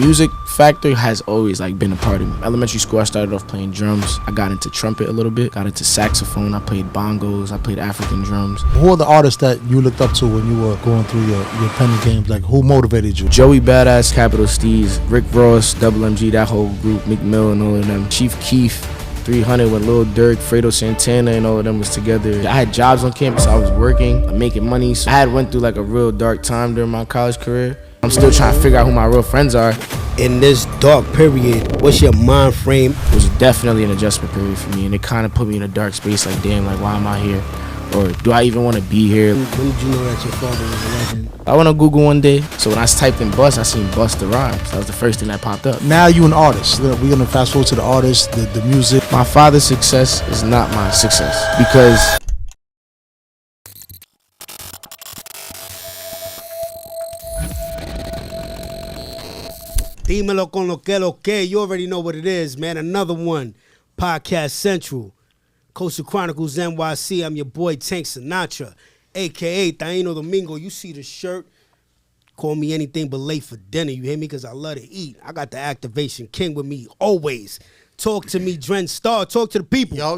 music factor has always like been a part of me. Elementary school, I started off playing drums. I got into trumpet a little bit, got into saxophone. I played bongos. I played African drums. Who are the artists that you looked up to when you were going through your penny games? Like, who motivated you? Joey Badass, Capital Steez, Rick Ross, Double MG, that whole group, Meek Mill and all of them. Chief Keef, 300 when Lil Durk, Fredo Santana and all of them was together. I had jobs on campus. I was working, making money. So I had went through like a real dark time during my college career. I'm still trying to figure out who my real friends are. In this dark period, what's your mind frame? It was definitely an adjustment period for me, and it kind of put me in a dark space. Like, damn, like, why am I here? Or do I even want to be here? When did you know that your father was a legend? I went on Google one day, so when I typed in Bust, I seen Busta Rhymes. That was the first thing that popped up. Now you an artist. We're gonna fast forward to the artist, the music. My father's success is not my success, because Dímelo con lo que. You already know what it is, man. Another one. Podcast Central. Coastal Chronicles NYC. I'm your boy Tank Sinatra, a.k.a. Taino Domingo. You see the shirt. Call me anything but late for dinner. You hear me? Because I love to eat. I got the Activation King with me always. Talk to me, Dren Star. Talk to the people. Yo,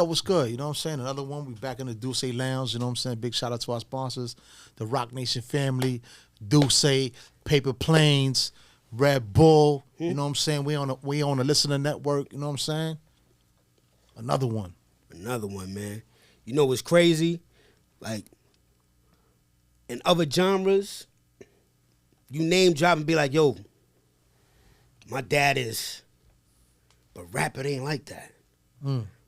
what's good? You know what I'm saying? Another one. We back in the Dulce Lounge. You know what I'm saying? Big shout out to our sponsors, the Rock Nation family, Dulce, Paper Planes, Red Bull. You know what I'm saying? We on the Listener Network. You know what I'm saying? Another one, man. You know what's crazy? Like, in other genres, you name drop and be like, yo, my dad is. But rap, it ain't like that.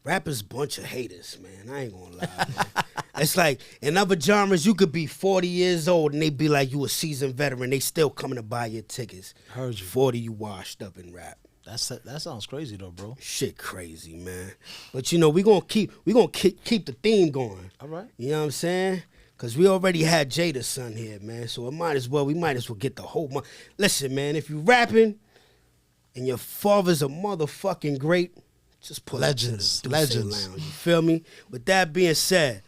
Rappers bunch of haters, man. I ain't gonna lie, man. It's like, in other genres, you could be 40 years old and they be like, you a seasoned veteran. They still coming to buy your tickets. Heard you. 40, you washed up in rap. That sounds crazy though, bro. Shit crazy, man. But you know, we gonna keep the theme going. All right. You know what I'm saying? Cause we already had Jada's son here, man. So we might as well get the whole month. Listen, man, if you rapping and your father's a motherfucking great, just pull legends. Lounge, you feel me? With that being said,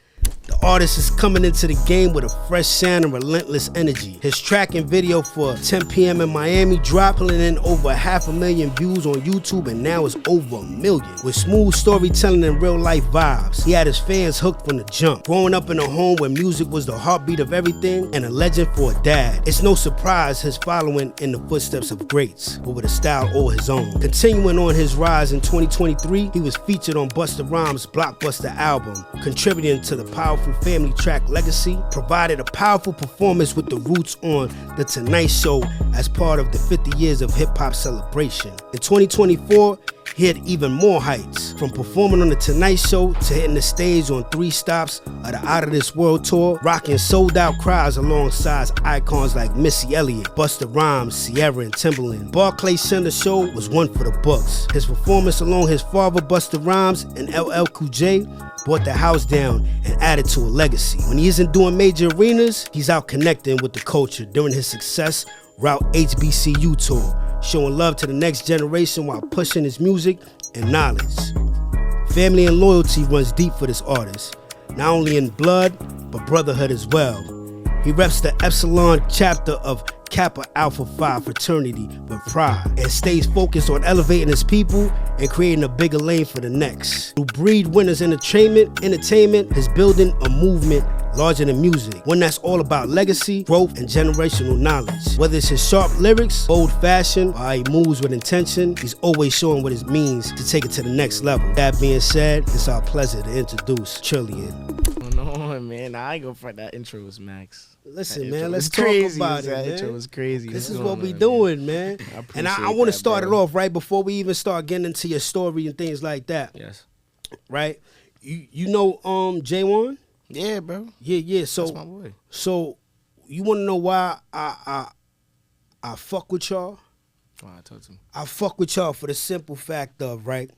the artist is coming into the game with a fresh sound and relentless energy. His track and video for 10 p.m. in Miami dropped, pulling in over 500,000 views on YouTube, and now it's over 1 million. With smooth storytelling and real life vibes, he had his fans hooked from the jump. Growing up in a home where music was the heartbeat of everything and a legend for a dad, it's no surprise his following in the footsteps of greats, but with a style all his own. Continuing on his rise in 2023, he was featured on Busta Rhymes' Blockbuster album, contributing to the powerful family track Legacy, provided a powerful performance with the roots on The Tonight Show as part of the 50 years of hip-hop celebration. In 2024, he hit even more heights, from performing on The Tonight Show to hitting the stage on 3 stops of the Out of This World tour, rocking sold-out crowds alongside icons like Missy Elliott, Busta Rhymes, Sierra, and Timbaland. Barclays Center Show was one for the books. His performance along his father, Busta Rhymes, and LL Cool J brought the house down and added to a legacy. When he isn't doing major arenas, he's out connecting with the culture during his success route HBCU tour, showing love to the next generation while pushing his music and knowledge. Family and loyalty runs deep for this artist, not only in blood, but brotherhood as well. He reps the Epsilon chapter of Kappa Alpha Phi fraternity with pride, and stays focused on elevating his people and creating a bigger lane for the next. Through Breed Winners Entertainment is building a movement larger than music, one that's all about legacy, growth, and generational knowledge. Whether it's his sharp lyrics, bold fashion, or how he moves with intention, he's always showing what it means to take it to the next level. That being said, it's our pleasure to introduce Trillian. No, man, I ain't go for that intro was Max. Listen, man, let's talk about it, man. That intro was crazy. This is what we doing, man. And I want to start it off right before we even start getting into your story and things like that. Yes. Right? You know J1? Yeah, bro. Yeah. So that's my boy. So you want to know why I fuck with y'all? Why I told him. I fuck with y'all for the simple fact of, right,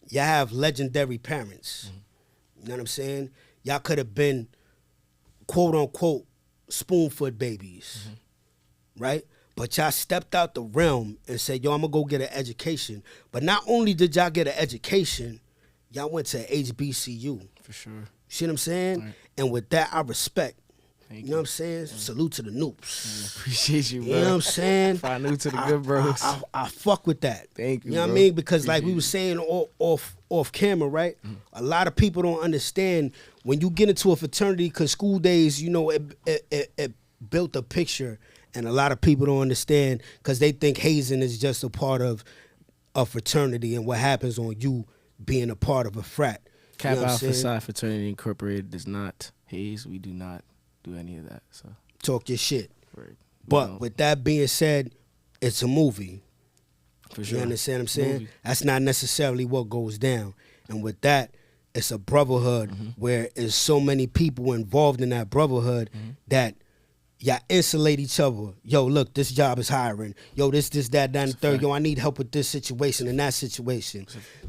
y'all have legendary parents. You know what I'm saying? Y'all could have been, quote unquote, spoon-fed babies, right? But y'all stepped out the realm and said, yo, I'm gonna go get an education. But not only did y'all get an education, y'all went to HBCU. For sure. See what I'm saying? Right. And with that, I respect. You know what I'm saying? Salute to the noobs. Appreciate you, bro. You know what I'm saying? Fly new to the good bros. I fuck with that. Thank you, You know what I bro. mean? Because like we were saying off camera, right? A lot of people don't understand when you get into a fraternity, because school days, you know, it built a picture, and a lot of people don't understand because they think hazing is just a part of a fraternity and what happens on you being a part of a frat. Cap You know what I'm Alpha saying? Psi Fraternity Incorporated does not haze. We do not do any of that. So, Talk your shit. right. But with that being said, it's a movie. For sure. You understand what I'm saying? Movie. That's not necessarily what goes down. And with that, it's a brotherhood where there's so many people involved in that brotherhood that y'all insulate each other. Yo, look, this job is hiring. Yo, this, that, and the third. Yo, I need help with this situation and that situation.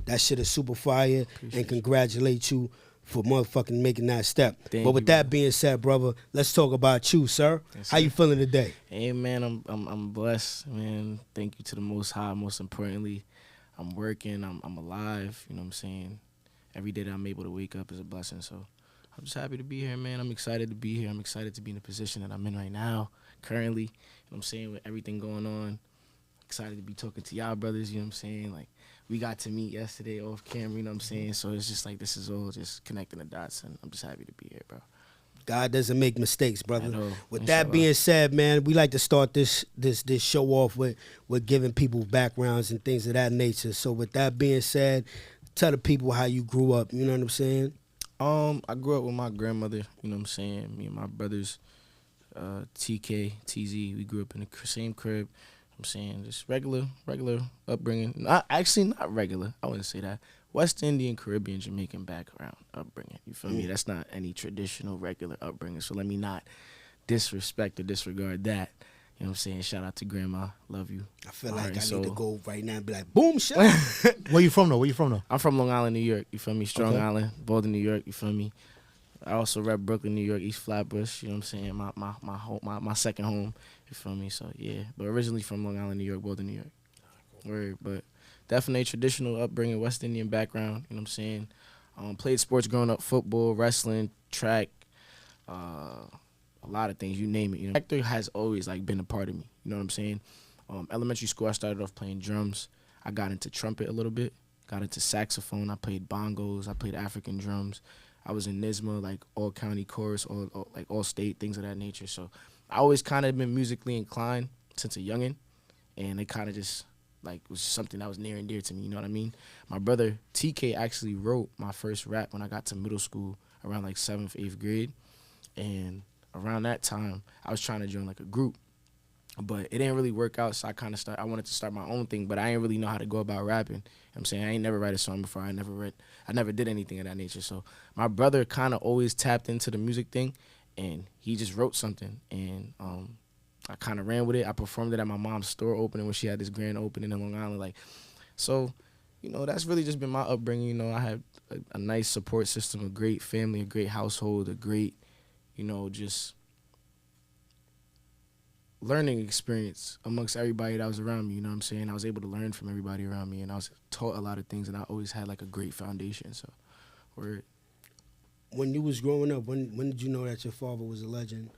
That shit is super fire, and congratulate you for motherfucking making that step. Thank but with you, that being said, brother, let's talk about you, sir. Yes, How sir. you feeling today? Hey, man, I'm blessed, man. Thank you to the Most High. Most importantly, I'm working. I'm alive. You know what I'm saying? Every day that I'm able to wake up is a blessing. So I'm just happy to be here, man. I'm excited to be here. I'm excited to be in the position that I'm in right now, currently. You know what I'm saying? With everything going on. Excited to be talking to y'all brothers, you know what I'm saying? Like, we got to meet yesterday off camera, you know what I'm saying? So it's just like, this is all just connecting the dots, and I'm just happy to be here, bro. God doesn't make mistakes, brother. I know. With that Inshallah. being said, man, we like to start this show off with giving people backgrounds and things of that nature. So with that being said, tell the people how you grew up, you know what I'm saying? I grew up with my grandmother, you know what I'm saying? Me and my brothers, TK, TZ, we grew up in the same crib. I'm saying just regular upbringing. Not regular. I wouldn't say that. West Indian, Caribbean, Jamaican background upbringing. You feel me? That's not any traditional regular upbringing. So let me not disrespect or disregard that. You know what I'm saying? Shout out to grandma. Love you. I feel All like right, I so- need to go right now and be like, boom, shot. Where you from though? I'm from Long Island, New York. You feel me? Strong Okay. Island, Baldwin, New York. You feel me? I also rep Brooklyn, New York, East Flatbush. You know what I'm saying? My second home. You feel me? So yeah, but originally from Long Island, New York, Baldwin, New York. Word, but definitely traditional upbringing, West Indian background. You know what I'm saying? Played sports growing up: football, wrestling, track, a lot of things. You name it. You know, actor has always like been a part of me. You know what I'm saying? Elementary school, I started off playing drums. I got into trumpet a little bit. Got into saxophone. I played bongos. I played African drums. I was in NISMA, like all county chorus, all state, things of that nature. So I always kind of been musically inclined since a youngin', and it kind of just like was something that was near and dear to me. You know what I mean? My brother TK actually wrote my first rap when I got to middle school, around like 7th, 8th grade, and around that time I was trying to join like a group, but it didn't really work out. So I wanted to start my own thing, but I didn't really know how to go about rapping. You know what I'm saying? I ain't never write a song before. I never did anything of that nature. So my brother kind of always tapped into the music thing, and he just wrote something, and I kind of ran with it. I performed it at my mom's store opening when she had this grand opening in Long Island. Like, so, you know, that's really just been my upbringing. You know, I had a nice support system, a great family, a great household, a great, you know, just learning experience amongst everybody that was around me. You know what I'm saying? I was able to learn from everybody around me, and I was taught a lot of things, and I always had like a great foundation. So, word. When you was growing up, when did you know that your father was a legend?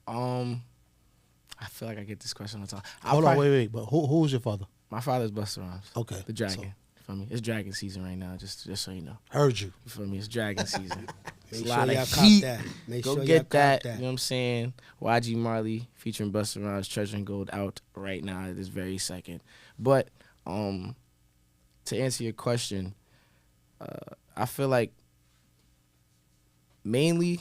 I feel like I get this question all the time. Hold on, wait. But who was your father? My father's Busta Rhymes. Okay, The Dragon. so- You feel me? It's dragon season right now, just so you know. Heard you. You feel me? It's dragon season. It's Make a sure lot y'all of cop heat. that. Make Go sure y'all get cop that. You know what I'm saying? YG Marley featuring Busta Rhymes, Treasure and Gold out right now at this very second. But to answer your question, I feel like mainly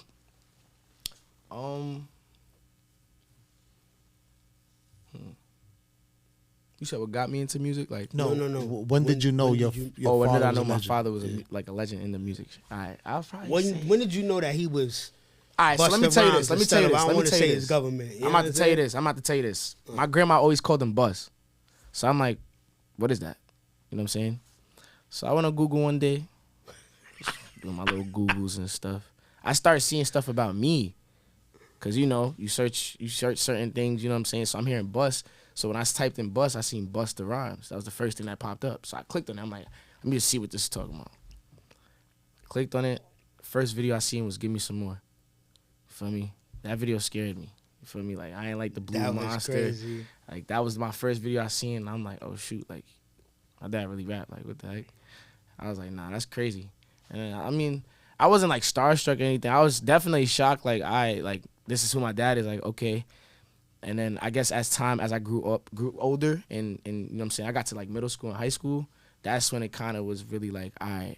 you said what got me into music? Like No. When did you know when your did your when father did I was know a my legend? father was Yeah. like a legend in the music? All right, I'll probably say. When did you know that he was? All right, so let me Busta tell you Rhymes this. Let me instead tell you of- this. I Let don't me want to tell say you his this. government. I'm about to tell you this. I'm about to tell you this. My grandma always called him Buzz. So I'm like, what is that? You know what I'm saying? So I went on Google one day, doing my little Googles and stuff. I started seeing stuff about me. Cause you know, you search certain things, you know what I'm saying? So I'm hearing Bus. So when I typed in Bus, I seen Busta Rhymes. That was the first thing that popped up. So I clicked on it. I'm like, let me just see what this is talking about. Clicked on it. First video I seen was Give Me Some More. Feel me? that video scared me. You feel me? Like I ain't like the blue That was monster. crazy. Like that was my first video I seen. And I'm like, oh shoot, like my dad really rap. Like what the heck? I was like, nah, that's crazy. And then, I mean, I wasn't like starstruck or anything. I was definitely shocked. Like this is who my dad is. Like okay. And then I guess as I grew older, and you know what I'm saying, I got to like middle school and high school. That's when it kind of was really like, all right,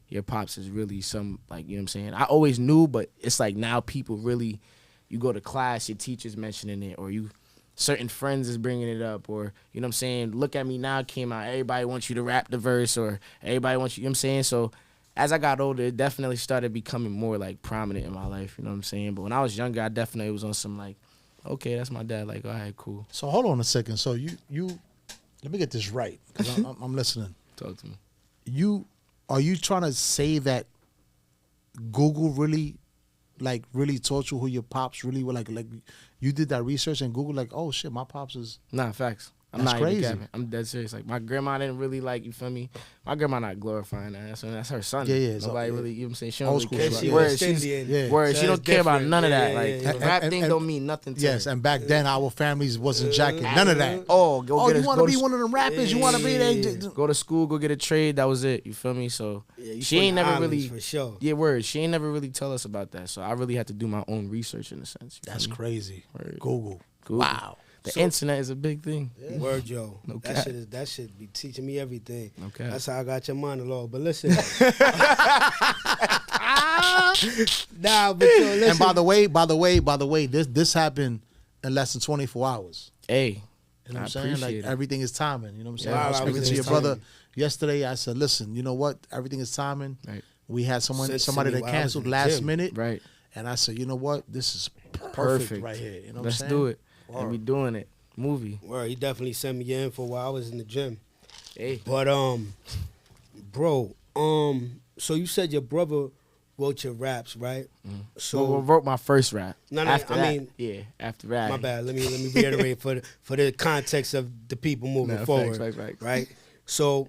your pops is really some, like, you know what I'm saying? I always knew, but it's like now people really, you go to class, your teacher's mentioning it, or certain friends is bringing it up, or, you know what I'm saying, Look at Me Now came out, everybody wants you to rap the verse, or everybody wants you know what I'm saying? So as I got older, it definitely started becoming more like prominent in my life, you know what I'm saying? But when I was younger, I definitely was on some like, okay, that's my dad, like, all right, cool. So hold on a second. So you let me get this right, because I'm listening. Talk to me. Are you trying to say that Google really taught you who your pops really were? Like you did that research and Google, like, oh shit, my pops is. Nah, facts. I'm That's not crazy. even capping. I'm dead serious. Like my grandma didn't really like, you feel me? My grandma not glorifying that. That's her son. Yeah. So, Nobody really, you know what I'm saying? She don't Old really school care shit. about Yeah. word. West She's Indian. Yeah. word. So She it's don't care about different. none of Yeah, that. yeah, Like yeah, the yeah. rap And- thing and- don't mean nothing to Yes, her. and back then our families wasn't jacking none of that. Oh, You want to be one of them rappers? You want to be there? Go to school, go get a trade. That was it. You feel me? So Yeah, you she from ain't the never islands, really. for sure. Yeah, word. She ain't never really tell us about that. So I really had to do my own research in a sense. You That's feel me? crazy. Word. Google. Google. Wow. The internet is a big thing. Word, Joe. No that cap. that shit be teaching me everything. No cap. That's how I got your monologue. But listen. Nah, but yo, listen. And by the way, this happened in less than 24 hours. Hey, You know what I I'm saying? Like appreciate it. everything is timing. You know what I'm saying? Yeah, I was speaking everything to your is brother timing. yesterday. I said, listen, you know what? Everything is timing. Right. We had somebody Sent to that me while I was canceled in the last gym. minute. Right. And I said, you know what? This is perfect, Perfect. right here. You know what Let's I'm saying? do it. Word. And we doing it. Movie. Word, he definitely sent me your info while I was in the gym. Hey. But bro, so you said your brother wrote your raps, right? So I wrote my first rap. No, after I that, mean- yeah, after that. My bad. Let me reiterate for the context of the people moving Nah, forward, facts. right? So,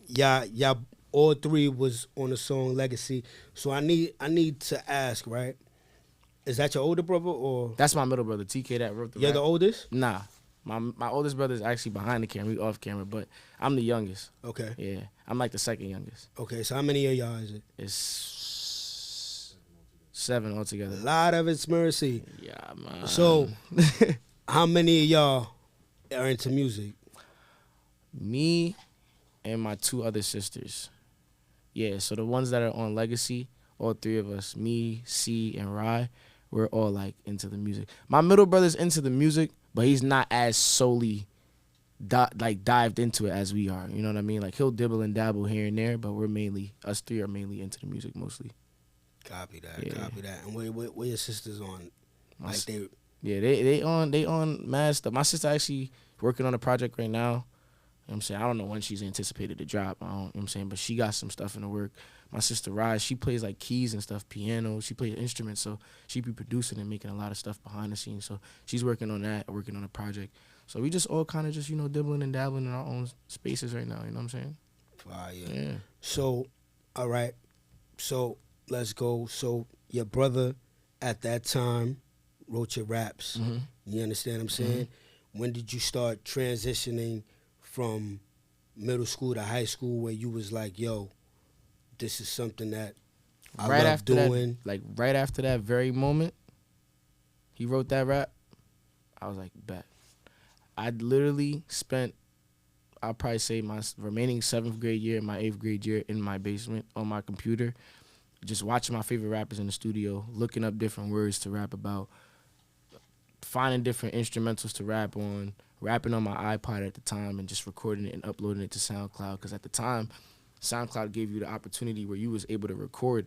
y'all all three was on the song Legacy. So I need to ask, right? Is that your older brother or That's my middle brother, TK, that wrote the you're rap. the oldest? Nah. My oldest brother is actually behind the camera, we off camera, but I'm the youngest. Okay. Yeah. I'm like the second youngest. Okay. So how many of y'all is it? It's 7 altogether. A lot of it's Mercy. Yeah, man. So, how many of y'all are into music? Me and my 2 other sisters. Yeah, so the ones that are on Legacy, all 3 of us, me, C, and Rye, we're all like into the music. My middle brother's into the music, but he's not as solely dived into it as we are. You know what I mean? Like he'll dibble and dabble here and there, but us 3 are mainly into the music mostly. Copy that. Yeah. Copy that. And where your sisters on? Like they. Yeah, they on mad stuff. My sister actually working on a project right now. You know what I'm saying? I don't know when she's anticipated to drop. You know what I'm saying? But she got some stuff in the work. My sister Rise, she plays like keys and stuff, piano. She plays instruments, so she be producing and making a lot of stuff behind the scenes. So she's working on that, working on a project. So we just all kind of just, dibbling and dabbling in our own spaces right now. You know what I'm saying? Fire. Yeah. So, all right. So let's go. So your brother at that time wrote your raps. Mm-hmm. You understand what I'm saying? When did you start transitioning from middle school to high school where you was like, yo, this is something that I right love after doing? that, like right after that very moment, he wrote that rap. I was like, bet. I literally spent, I'll probably say my remaining 7th grade year and my 8th grade year in my basement on my computer, just watching my favorite rappers in the studio, looking up different words to rap about, finding different instrumentals to rap on, rapping on my iPod at the time and just recording it and uploading it to SoundCloud. Because at the time, SoundCloud gave you the opportunity where you was able to record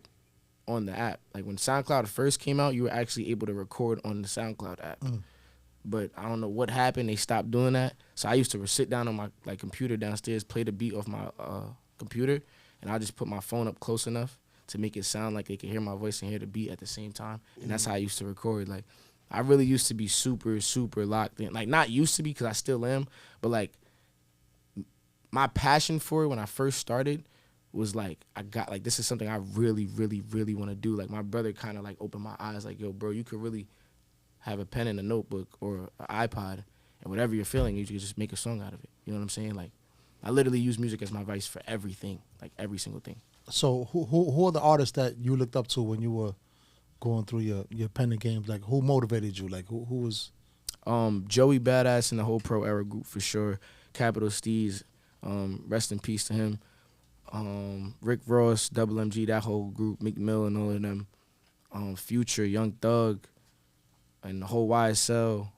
on the app. Like when SoundCloud first came out, you were actually able to record on the SoundCloud app. But I don't know what happened. They stopped doing that. So I used to sit down on my computer downstairs, play the beat off my computer, and I just put my phone up close enough to make it sound like they could hear my voice and hear the beat at the same time. And that's how I used to record. Like I really used to be super, super locked in. Like not used to be because I still am, but like my passion for it when I first started was like, I got like, this is something I really, really, really want to do. Like my brother kind of like opened my eyes like, yo, bro, you could really have a pen and a notebook or an iPod, and whatever you're feeling, you can just make a song out of it. You know what I'm saying? Like, I literally use music as my vice for everything, like every single thing. So who are the artists that you looked up to when you were going through your pen and games? Like, who motivated you? Like, who was? Joey Badass and the whole Pro Era group for sure. Capital Steez, rest in peace to him. Rick Ross, Double MG, that whole group, Meek Mill and all of them. Future, Young Thug, and the whole YSL.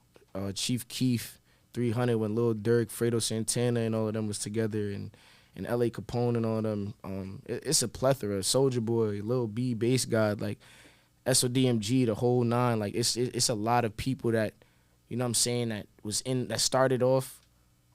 Chief Keef, 300 when Lil Durk, Fredo Santana and all of them was together, and L.A. Capone and all of them. It's a plethora. Soulja Boy, Lil B, Bass God, like SODMG, the whole nine. Like it's a lot of people that, you know what I'm saying, that started off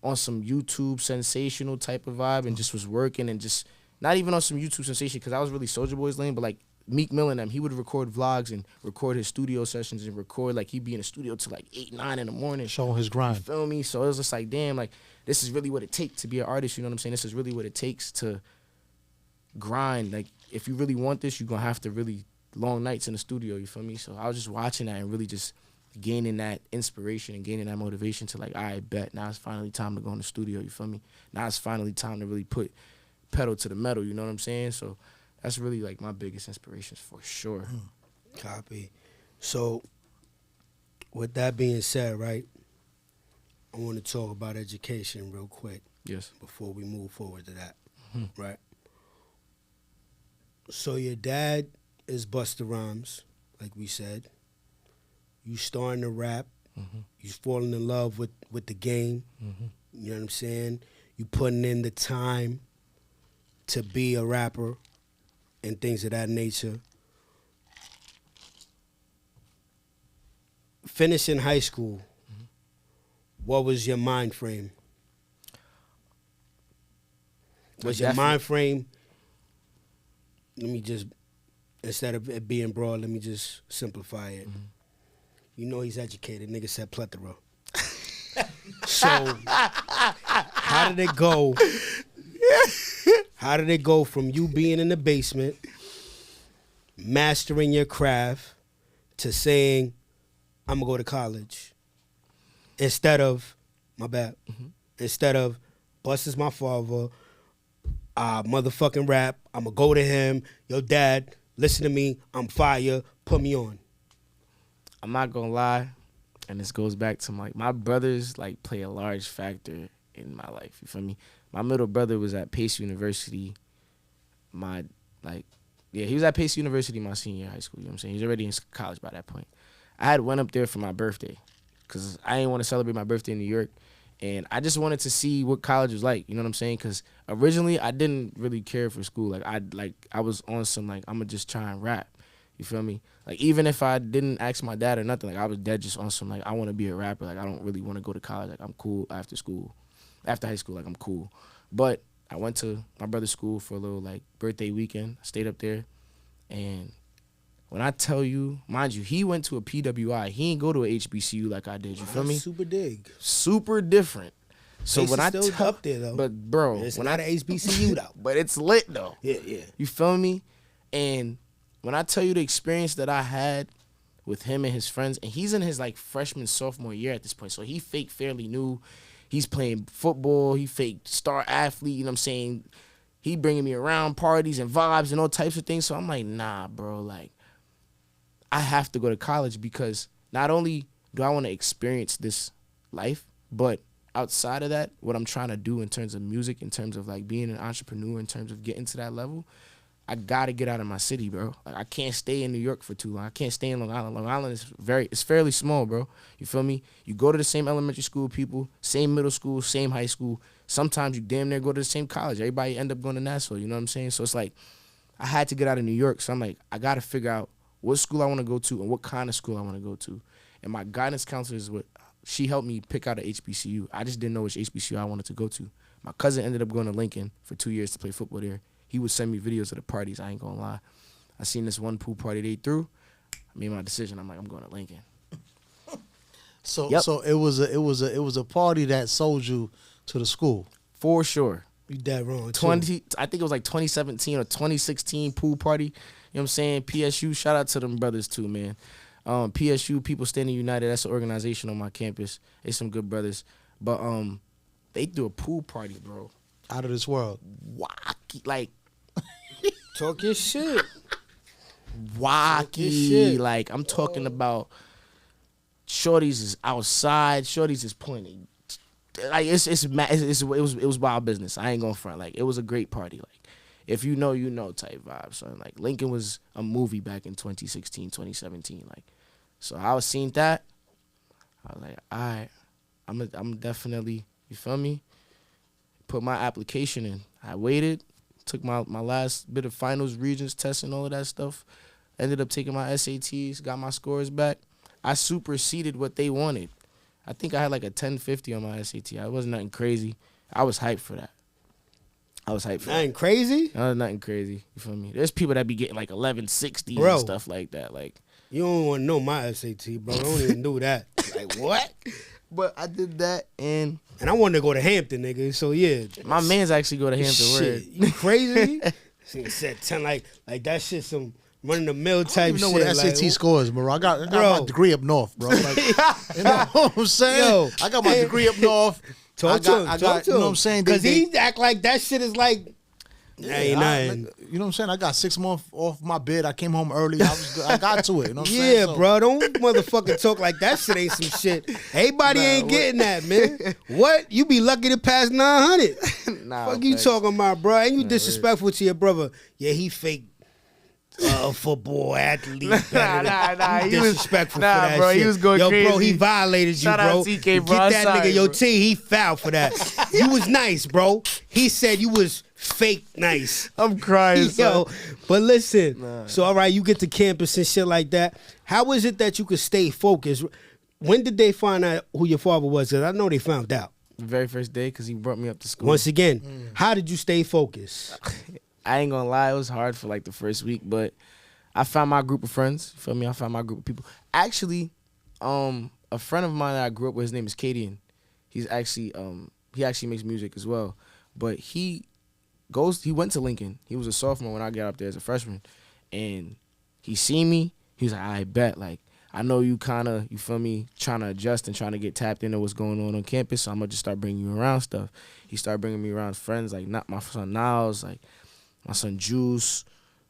on some YouTube sensational type of vibe and just was working, and just not even on some YouTube sensation, because I was really Soulja Boy's lane, but like Meek Mill and them, he would record vlogs and record his studio sessions and record, like he'd be in the studio till like 8, 9 in the morning. Showing his grind. You feel me? So it was just like, damn, like this is really what it takes to be an artist, you know what I'm saying? This is really what it takes to grind. Like, if you really want this, you're gonna have to really long nights in the studio, you feel me? So I was just watching that and really just gaining that inspiration and gaining that motivation to like, I bet now it's finally time to go in the studio, you feel me? Now it's finally time to really put pedal to the metal, you know what I'm saying? So that's really like my biggest inspirations for sure. Copy. So with that being said, right, I want to talk about education real quick. Yes. Before we move forward to that, right? So your dad is Busta Rhymes, like we said. You starting to rap. You falling in love with the game. You know what I'm saying? You putting in the time to be a rapper and things of that nature. Finishing high school, what was your mind frame? Was your mind frame, let me just, instead of it being broad, let me just simplify it. You know he's educated. Nigga said plethora. So, how did it go? How did it go from you being in the basement, mastering your craft, to saying, I'm going to go to college? Instead of, my bad, instead of, Bus is my father, motherfucking rap, I'm going to go to him, yo dad, listen to me, I'm fire, put me on. I'm not gonna lie, and this goes back to my brothers like play a large factor in my life. You feel me? My middle brother was at Pace University. He was at Pace University my senior year of high school. You know what I'm saying? He was already in college by that point. I had went up there for my birthday because I didn't want to celebrate my birthday in New York, and I just wanted to see what college was like. You know what I'm saying? Because originally I didn't really care for school. I was on some I'm gonna just try and rap. You feel me? Like, even if I didn't ask my dad or nothing, like, I was dead just on some, like, I want to be a rapper. Like, I don't really want to go to college. Like, I'm cool after school. After high school, like, I'm cool. But I went to my brother's school for a little, like, birthday weekend. I stayed up there. And when I tell you, mind you, he went to a PWI. He ain't go to a HBCU like I did. You feel me? Super dig. Super different. So when I still up there, though. But, bro. It's not an HBCU, though. But it's lit, though. Yeah. You feel me? And when I tell you the experience that I had with him and his friends, and he's in his like freshman, sophomore year at this point, so he fake fairly new. He's playing football. He fake star athlete, you know what I'm saying? He bringing me around parties and vibes and all types of things. So I'm like, nah, bro, like, I have to go to college because not only do I want to experience this life, but outside of that, what I'm trying to do in terms of music, in terms of like being an entrepreneur, in terms of getting to that level, I gotta get out of my city, bro. Like, I can't stay in New York for too long. I can't stay in Long Island. Long Island is it's fairly small, bro. You feel me? You go to the same elementary school people, same middle school, same high school. Sometimes you damn near go to the same college. Everybody end up going to Nassau, you know what I'm saying? So it's like, I had to get out of New York. So I'm like, I gotta figure out what school I want to go to and what kind of school I want to go to. And my guidance counselor is she helped me pick out an HBCU. I just didn't know which HBCU I wanted to go to. My cousin ended up going to Lincoln for 2 years to play football there. He would send me videos of the parties. I ain't gonna lie. I seen this one pool party they threw. I made my decision. I'm like, I'm going to Lincoln. So Yep. so it was a party that sold you to the school. For sure. You dead wrong. 20. I think it was like 2017 or 2016 pool party. You know what I'm saying? PSU. Shout out to them brothers too, man. PSU, People Standing United, that's an organization on my campus. They some good brothers. But they do a pool party, bro. Out of this world. Wacky, like Talk your shit. wacky. Like I'm talking about shorties is outside, shorties is pointing. Like it was wild business. I ain't gonna front. Like it was a great party. Like if you know, type vibe. So like Lincoln was a movie back in 2016, 2017. Like so I was seeing that. I was like, all right, I'm definitely, you feel me? Put my application in. I waited, took my last bit of finals, regions, tests, and all of that stuff. Ended up taking my SATs, got my scores back. I superseded what they wanted. I think I had like a 1050 on my SAT. I wasn't nothing crazy. I was hyped for that. Nothing crazy? That was nothing crazy. You feel me? There's people that be getting like 1160s Bro. and stuff like that. Like You don't want to know my SAT, bro. Don't even do that. like what? But I did that and I wanted to go to Hampton, nigga. So yeah. my man's actually go to Hampton. Shit, Word. you crazy? She said 10 like that shit some run of the mill type I don't even know shit. what SAT like, score is, bro. I got Bro. my degree up north, bro. Like, you know what I'm saying? Yo. I got my degree up north. Talk to him. I got, you know what I'm saying? Because he act like that shit is like, ain't nothing. You know what I'm saying? I got 6 months off my bed. I came home early. I got to it. You know what I'm Yeah, saying? So, bro. Don't motherfucking talk like that shit ain't some shit. Everybody ain't getting that, man. What? You be lucky to pass 900. Nah, Fuck you facts. talking about, bro? And you disrespectful to your brother. Yeah, he fake football athlete. Nah, You he was- disrespectful nah, for that bro, shit. he was going Yo, bro, crazy. he violated you, Shout bro. out TK, Get bro. I'm that sorry, nigga, yo, bro. T, he fouled for that. You was nice, bro. He said you was fake nice. I'm crying. Yo, son. but listen. Nah. So all right, you get to campus and shit like that. How is it that you could stay focused? When did they find out who your father was? Because I know they found out. The very first day, because he brought me up to school. Once again, how did you stay focused? I ain't gonna lie, it was hard for like the first week, but I found my group of friends. You feel me? I found my group of people. Actually, a friend of mine that I grew up with, his name is Cadian. He's actually he actually makes music as well. But he went to Lincoln. He was a sophomore when I got up there as a freshman. And he seen me, he was like, I bet, like, I know you kinda, you feel me, trying to adjust and trying to get tapped into what's going on campus, so I'm gonna just start bringing you around stuff. He started bringing me around friends, like not my son Niles, like my son Juice,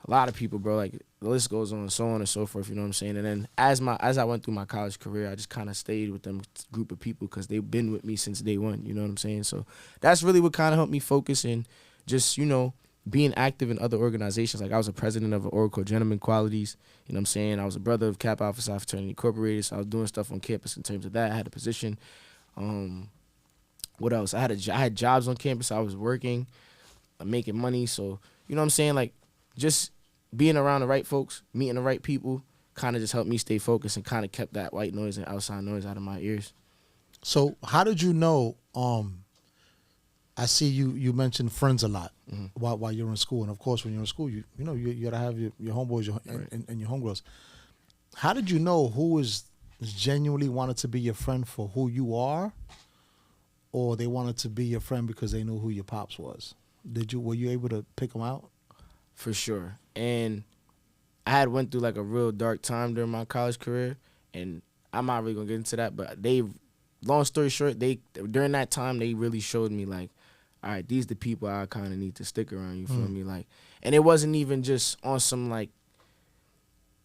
a lot of people, bro. Like the list goes on and so forth. You know what I'm saying? And then as I went through my college career, I just kind of stayed with them group of people because they've been with me since day one. You know what I'm saying? So that's really what kind of helped me focus and just being active in other organizations. Like I was a president of Oracle Gentleman Qualities. You know what I'm saying? I was a brother of Kappa Alpha Psi Fraternity Incorporated. So I was doing stuff on campus in terms of that. I had a position. What else? I had jobs on campus. I was working, making money. So you know what I'm saying? Like just being around the right folks, meeting the right people, kind of just helped me stay focused and kind of kept that white noise and outside noise out of my ears. So how did you know? I see you mentioned friends a lot while you're in school, and of course when you're in school, you gotta have your homeboys and your homegirls. How did you know who is genuinely wanted to be your friend for who you are, or they wanted to be your friend because they knew who your pops was? Were you able to pick them out? For sure. And I had went through like a real dark time during my college career, and I'm not really gonna get into that, but long story short, during that time they really showed me like, all right, these the people I kind of need to stick around. You feel me? Like, and it wasn't even just on some like,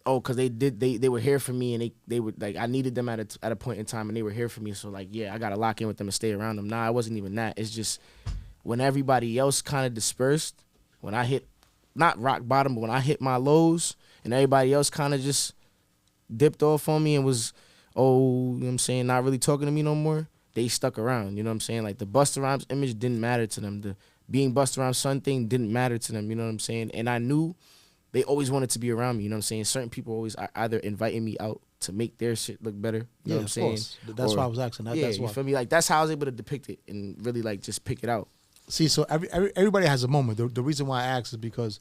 because they were here for me, and they would like I needed them at a point in time, and they were here for me. So like, yeah, I gotta lock in with them and stay around them. Nah, it wasn't even that. It's just when everybody else kind of dispersed, when I hit not rock bottom, but when I hit my lows, and everybody else kind of just dipped off on me and was, you know what I'm saying, not really talking to me no more. They stuck around, you know what I'm saying? Like the Busta Rhymes image didn't matter to them. The being Busta Rhymes son thing didn't matter to them, you know what I'm saying? And I knew they always wanted to be around me, you know what I'm saying? Certain people always either inviting me out to make their shit look better, you know what I'm saying? Course. That's why I was asking that. Yeah, that's why. you feel me? Like that's how I was able to depict it and really like just pick it out. See, so everybody has a moment. The reason why I ask is because,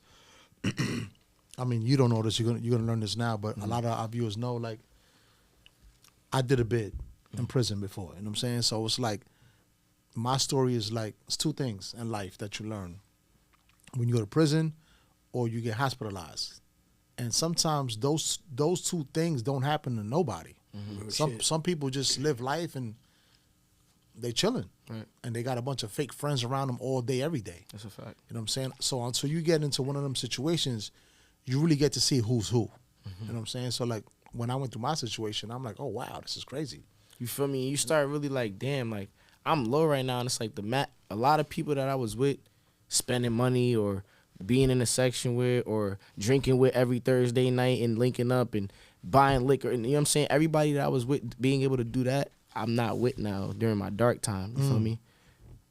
I mean, you don't know this. You're gonna learn this now, but a lot of our viewers know. Like, I did a bid in prison before. You know what I'm saying? So it's like, my story is like, it's two things in life that you learn when you go to prison or you get hospitalized. And sometimes those two things don't happen to nobody. Some people just live life and they chilling. Right. And they got a bunch of fake friends around them all day, every day. That's a fact. You know what I'm saying? So until you get into one of them situations, you really get to see who's who. You know what I'm saying? So like when I went through my situation, I'm like, oh wow, this is crazy. You feel me? You start really like, damn, like I'm low right now, and it's like a lot of people that I was with, spending money or being in a section with or drinking with every Thursday night and linking up and buying liquor, and you know what I'm saying? Everybody that I was with being able to do that, I'm not with now during my dark time. You feel me?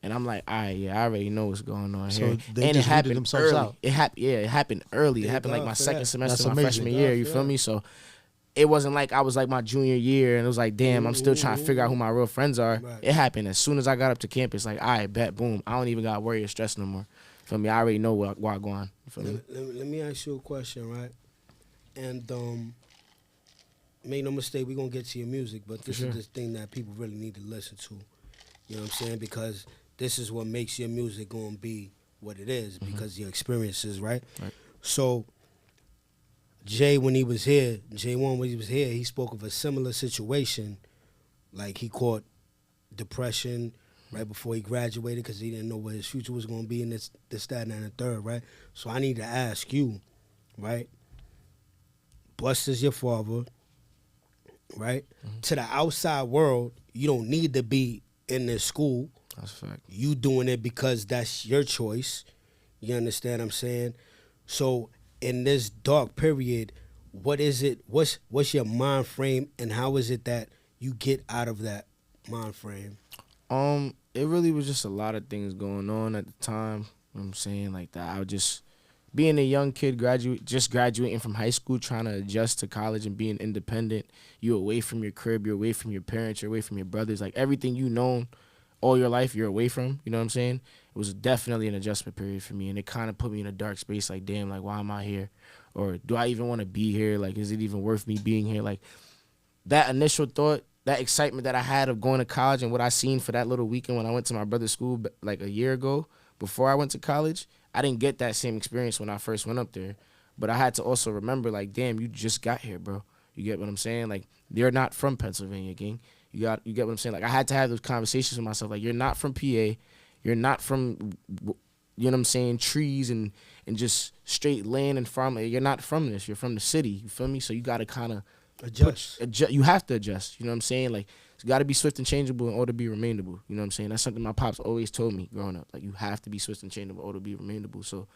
And I'm like, all right, yeah, I already know what's going on So here. they And just it happened weeded themselves early. out. It happened early. It happened like God my for second that. semester, That's my amazing. freshman year. God You for feel that. me? So it wasn't like I was like my junior year and it was like, damn, I'm still trying to figure out who my real friends are. Right. It happened as soon as I got up to campus. Like, all right, bet, boom. I don't even got to worry or stress no more. Feel me? I already know where I go on. You feel me? Let me ask you a question, right? And make no mistake, we're gonna get to your music, but this sure. is the thing that people really need to listen to. You know what I'm saying? Because this is what makes your music gonna be what it is, because your experiences, right? Right. So Jay, when he was here, J1 when he was here, he spoke of a similar situation. Like he caught depression right before he graduated because he didn't know what his future was gonna be, and this, that, and the third, right? So I need to ask you, right? Buster's your father, right? To the outside world, you don't need to be in this school. That's a fact. You doing it because that's your choice. You understand what I'm saying? So in this dark period, what is it? What's your mind frame, and how is it that you get out of that mind frame? It really was just a lot of things going on at the time. You know what I'm saying? Like that, I was just being a young kid, graduating from high school, trying to adjust to college and being independent. You're away from your crib, you're away from your parents, you're away from your brothers. Like everything you known all your life, you're away from. You know what I'm saying? It was definitely an adjustment period for me, and it kind of put me in a dark space. Like, damn, like why am I here? Or do I even want to be here? Like, is it even worth me being here? Like that initial thought, that excitement that I had of going to college and what I seen for that little weekend when I went to my brother's school like a year ago before I went to college, I didn't get that same experience when I first went up there. But I had to also remember, like, damn, you just got here, bro. You get what I'm saying? Like, you're not from Pennsylvania, gang. You get what I'm saying? Like, I had to have those conversations with myself. Like, you're not from PA. You're not from, you know what I'm saying, trees and just straight land and farm. You're not from this. You're from the city. You feel me? So you got to kind of Adjust. you have to adjust. You know what I'm saying? Like, it's got to be swift and changeable in order to be remainable. You know what I'm saying? That's something my pops always told me growing up. Like, you have to be swift and changeable in order to be remainable. So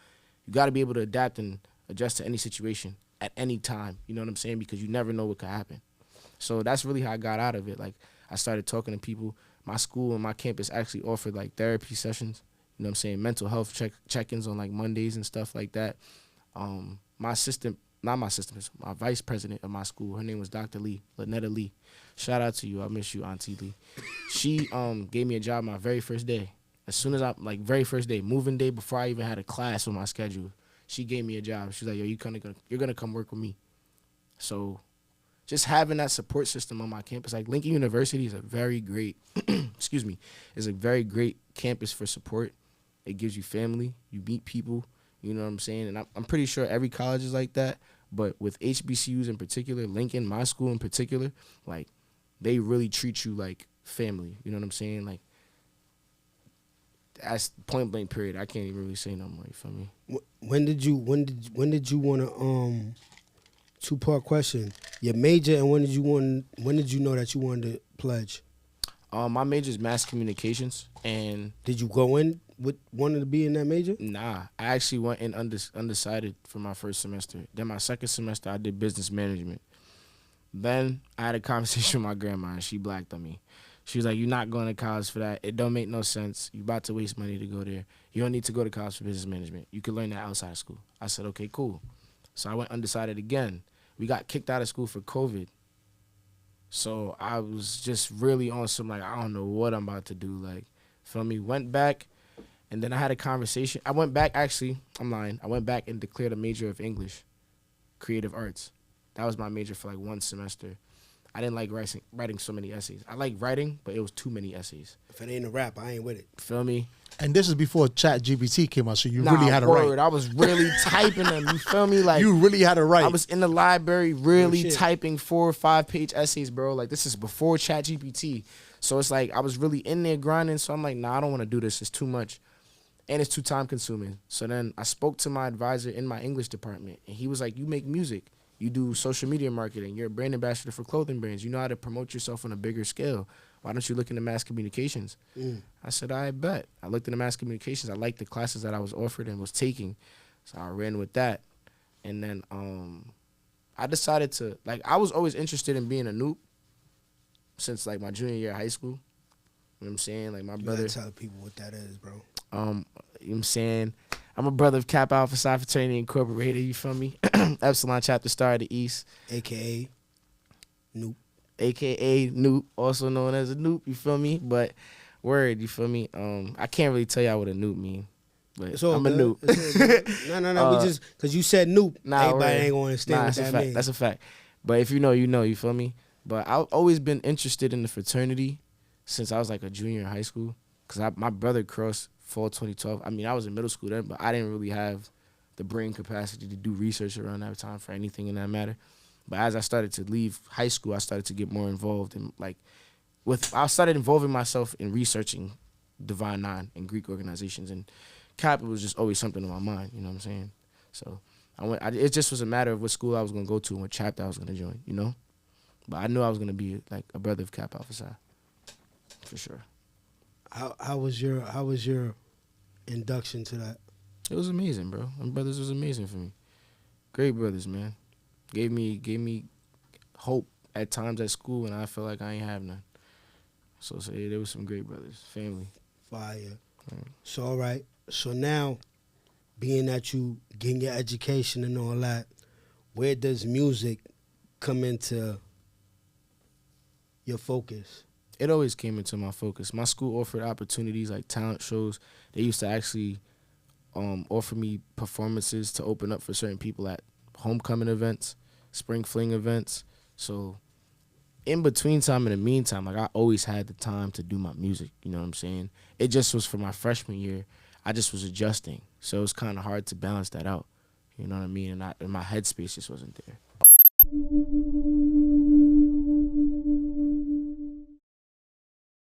you got to be able to adapt and adjust to any situation at any time. You know what I'm saying? Because you never know what could happen. So that's really how I got out of it. Like, I started talking to people. My school and my campus actually offered, like, therapy sessions. You know what I'm saying? Mental health check-ins on, like, Mondays and stuff like that. My vice president of my school, her name was Dr. Lee, Lynetta Lee. Shout out to you. I miss you, Auntie Lee. She gave me a job my very first day. As soon as very first day, moving day, before I even had a class on my schedule, she gave me a job. She's like, yo, you're gonna come work with me. So just having that support system on my campus, like Lincoln University is a very great, is a very great campus for support. It gives you family, you meet people, you know what I'm saying? And I'm pretty sure every college is like that, but with HBCUs in particular, Lincoln, my school in particular, like, they really treat you like family, you know what I'm saying? Like, that's point blank period. I can't even really say no more, you feel me? When did you want to two-part question, your major, and when did you know that you wanted to pledge? My major is mass communications, and Did you go in with wanting to be in that major? nah, I actually went in undecided for my first semester. Then my second semester, I did business management. Then I had a conversation with my grandma, and she blacked on me. She was like, you're not going to college for that. It don't make no sense. You about to waste money to go there. You don't need to go to college for business management. You can learn that outside of school. I said, okay, cool. So I went undecided again. We got kicked out of school for COVID. So I was just really on some, like, I don't know what I'm about to do. Like, feel me? Went back, and then I had a conversation. I went back, actually, I'm lying. I went back and declared a major of English, creative arts. That was my major for, like, one semester. I didn't like writing so many essays. I like writing, but it was too many essays. If it ain't a rap, I ain't with it. Feel me? And this is before Chat GPT came out, so you Nah, really had to word. write. I was really typing them. You feel me? Like You really had to write. I was in the library really shit. typing 4 or 5 page essays, bro. Like this is before Chat GPT. So it's like I was really in there grinding. So I'm like, nah, I don't want to do this. It's too much. And it's too time consuming. So then I spoke to my advisor in my English department, and he was like, you make music. You do social media marketing. You're a brand ambassador for clothing brands. You know how to promote yourself on a bigger scale. Why don't you look into mass communications? I said, I bet. I looked into mass communications. I liked the classes that I was offered and was taking. So I ran with that. And then I decided to, like, I was always interested in being a noob since, like, my junior year of high school. You know what I'm saying? Like, my brother. You gotta tell people what that is, bro. You know what I'm saying? I'm a brother of Kappa Alpha Psi Fraternity Incorporated, you feel me? Epsilon Chapter Star of the East. AKA Noop. AKA Noop, also known as a Noop, you feel me? But word, you feel me? I can't really tell y'all what a Noop mean, but It's all I'm a good. Noop. No. We just, because you said Noop, everybody word. ain't going to understand what that's a that fact. means. That's a fact. But if you know, you know, you feel me? But I've always been interested in the fraternity since I was like a junior in high school, because my brother crossed fall 2012. I mean, I was in middle school then, but I didn't really have the brain capacity to do research around that time for anything in that matter. But as I started to leave high school, I started to get more involved in I started involving myself in researching Divine Nine and Greek organizations, and Kappa was just always something in my mind. You know what I'm saying? So it just was a matter of what school I was gonna go to and what chapter I was gonna join. You know, but I knew I was gonna be like a brother of Kappa Alpha Psi, for sure. How was your induction to that? It was amazing, bro. My brothers was amazing for me. Great brothers, man. Gave me hope at times at school when I felt like I ain't have none. So yeah, there was some great brothers, family. Fire. Right. So, all right. So now, being that you getting your education and all that, where does music come into your focus? It always came into my focus. My school offered opportunities like talent shows. They used to actually offer me performances to open up for certain people at homecoming events, spring fling events. So in between time and the meantime, like I always had the time to do my music, you know what I'm saying? It just was for my freshman year, I just was adjusting. So it was kind of hard to balance that out, you know what I mean? And my headspace just wasn't there.